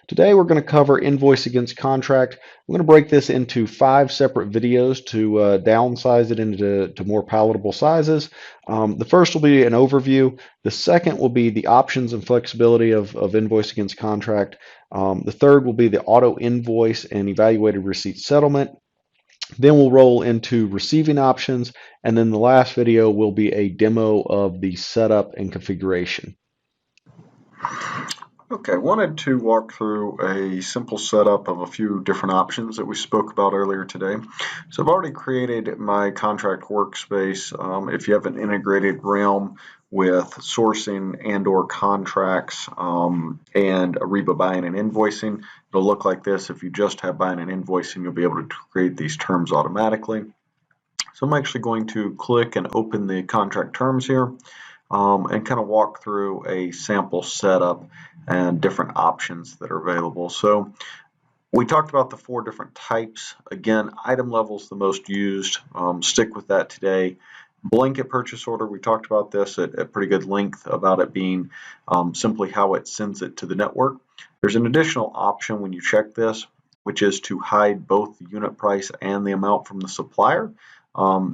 Today we're going to cover invoice against contract. I'm going to break this into 5 separate videos to downsize it into more palatable sizes. The first will be an overview. The second will be the options and flexibility of invoice against contract. The third will be the auto invoice and evaluated receipt settlement. Then we'll roll into receiving options, and then the last video will be a demo of the setup and configuration. Okay, wanted to walk through a simple setup of a few different options that we spoke about earlier today. So I've already created my contract workspace. If you have an integrated realm with sourcing and or contracts and Ariba buying and invoicing, it'll look like this. If you just have buying and invoicing, you'll be able to create these terms automatically. So I'm actually going to click and open the contract terms here. And kind of walk through a sample setup and different options that are available. So we talked about the 4 different types. Again, item level is the most used. Stick with that today. Blanket purchase order, we talked about this at pretty good length about it being simply how it sends it to the network. There's an additional option when you check this, which is to hide both the unit price and the amount from the supplier.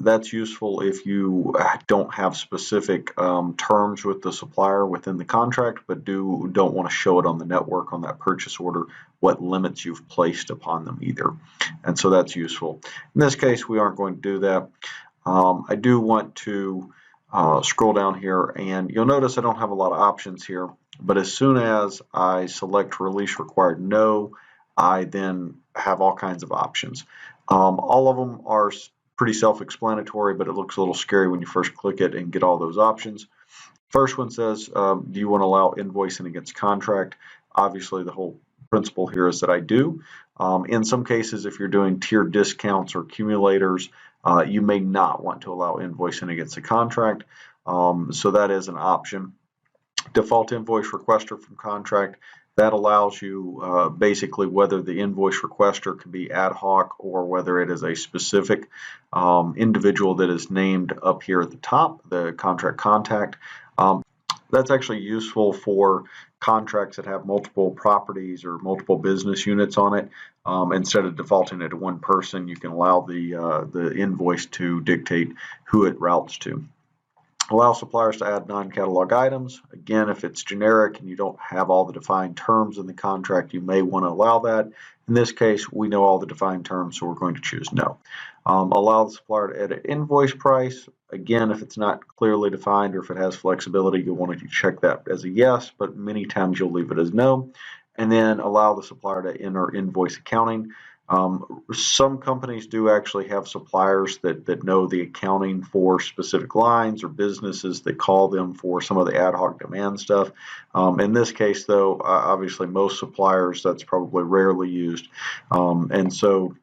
That's useful if you don't have specific terms with the supplier within the contract, but don't want to show it on the network on that purchase order what limits you've placed upon them either. And so that's useful. In this case, we aren't going to do that. I do want to scroll down here, and you'll notice I don't have a lot of options here, but as soon as I select release required no, I then have all kinds of options. All of them are pretty self-explanatory, but it looks a little scary when you first click it and get all those options. First one says, do you want to allow invoicing against contract? Obviously, the whole principle here is that I do. In some cases, if you're doing tiered discounts or accumulators, you may not want to allow invoicing against a contract. So that is an option. Default invoice requester from contract. That allows you basically whether the invoice requester can be ad hoc or whether it is a specific individual that is named up here at the top, the contract contact. That's actually useful for contracts that have multiple properties or multiple business units on it. Instead of defaulting it to one person, you can allow the invoice to dictate who it routes to. Allow suppliers to add non-catalog items. Again, if it's generic and you don't have all the defined terms in the contract, you may want to allow that. In this case, we know all the defined terms, so we're going to choose no. Allow the supplier to edit invoice price. Again, if it's not clearly defined or if it has flexibility, you'll want to check that as a yes, but many times you'll leave it as no. And then allow the supplier to enter invoice accounting. Some companies do actually have suppliers that know the accounting for specific lines or businesses that call them for some of the ad hoc demand stuff. In this case, though, obviously most suppliers, that's probably rarely used. And so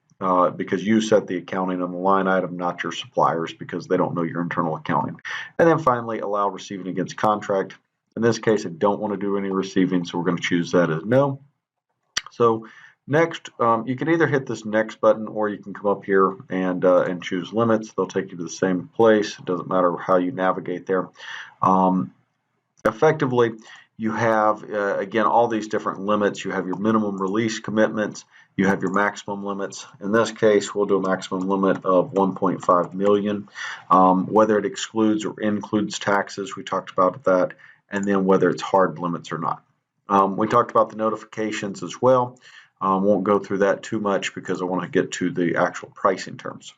because you set the accounting on the line item, not your suppliers, because they don't know your internal accounting. And then finally, allow receiving against contract. In this case, I don't want to do any receiving, so we're going to choose that as no. So next, you can either hit this next button or you can come up here and choose limits. They'll take you to the same place. It doesn't matter how you navigate there. Effectively, you have, again, all these different limits. You have your minimum release commitments. You have your maximum limits. In this case, we'll do a maximum limit of 1.5 million. Whether it excludes or includes taxes, we talked about that, and then whether it's hard limits or not. We talked about the notifications as well. Won't go through that too much because I want to get to the actual pricing terms.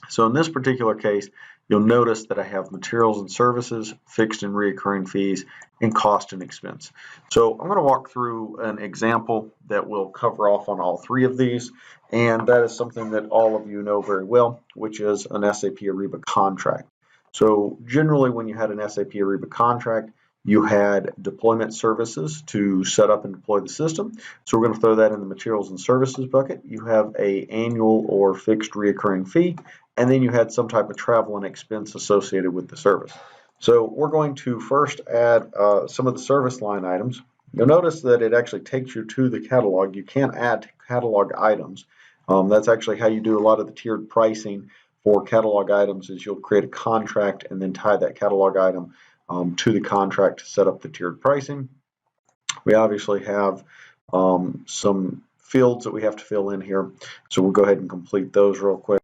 So in this particular case, you'll notice that I have materials and services, fixed and recurring fees, and cost and expense. So I'm going to walk through an example that will cover off on all 3 of these, and that is something that all of you know very well, which is an SAP Ariba contract. So generally when you had an SAP Ariba contract, you had deployment services to set up and deploy the system. So we're going to throw that in the materials and services bucket. You have an annual or fixed reoccurring fee, and then you had some type of travel and expense associated with the service. So we're going to first add some of the service line items. You'll notice that it actually takes you to the catalog. You can't add catalog items. That's actually how you do a lot of the tiered pricing for catalog items is you'll create a contract and then tie that catalog item to the contract to set up the tiered pricing. We obviously have some fields that we have to fill in here. So we'll go ahead and complete those real quick.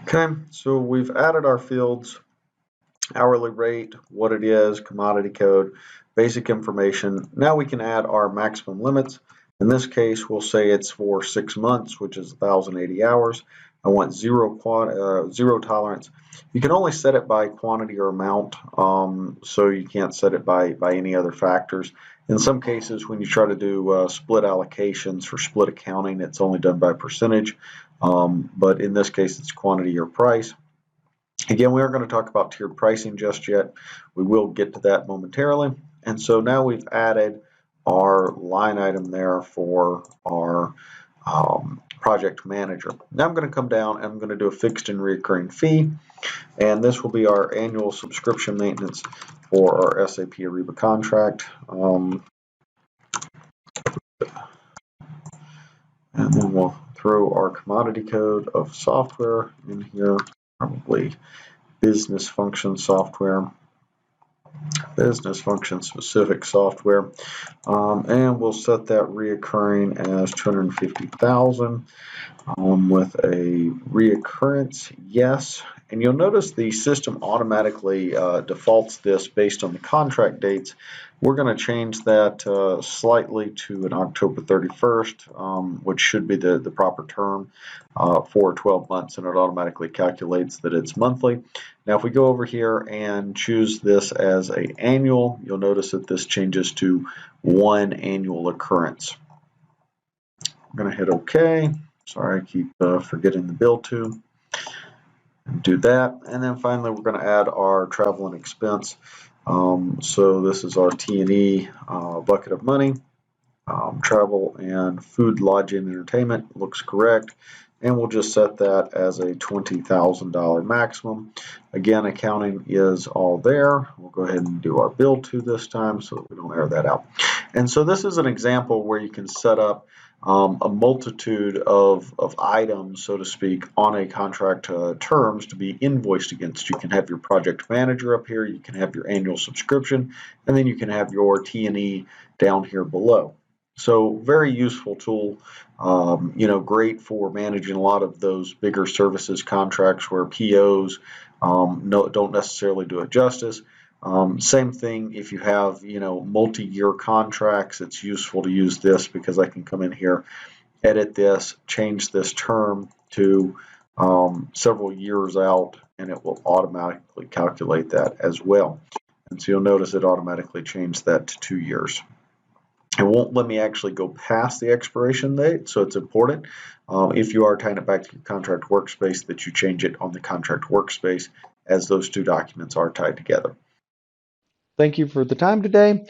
Okay, so we've added our fields, hourly rate, what it is, commodity code, basic information. Now we can add our maximum limits. In this case, we'll say it's for 6 months, which is 1,080 hours. I want zero tolerance. You can only set it by quantity or amount, so you can't set it by any other factors. In some cases, when you try to do split allocations for split accounting, it's only done by percentage, but in this case, it's quantity or price. Again, we aren't going to talk about tiered pricing just yet. We will get to that momentarily. And so now we've added our line item there for our project manager. Now I'm going to come down and I'm going to do a fixed and recurring fee. And this will be our annual subscription maintenance for our SAP Ariba contract. And then we'll throw our commodity code of software in here, probably business function software, business function specific software, and we'll set that reoccurring as 250,000 with a reoccurrence yes. And you'll notice the system automatically defaults this based on the contract dates. We're going to change that slightly to an October 31st, which should be the proper term for 12 months, and it automatically calculates that it's monthly. Now, if we go over here and choose this as an annual, you'll notice that this changes to one annual occurrence. I'm going to hit OK. Sorry, I keep forgetting the bill to. Do that, and then finally we're going to add our travel and expense. So this is our T&E bucket of money. Travel and food, lodging, entertainment looks correct, and we'll just set that as a $20,000 maximum. Again, accounting is all there. We'll go ahead and do our bill to this time so that we don't error that out. And so this is an example where you can set up a multitude of items, so to speak, on a contract terms to be invoiced against. You can have your project manager up here, you can have your annual subscription, and then you can have your T&E down here below. So very useful tool, great for managing a lot of those bigger services contracts where POs don't necessarily do it justice. Same thing if you have, multi-year contracts, it's useful to use this because I can come in here, edit this, change this term to several years out, and it will automatically calculate that as well. And so you'll notice it automatically changed that to 2 years. It won't let me actually go past the expiration date, so it's important if you are tying it back to your contract workspace that you change it on the contract workspace as those two documents are tied together. Thank you for the time today.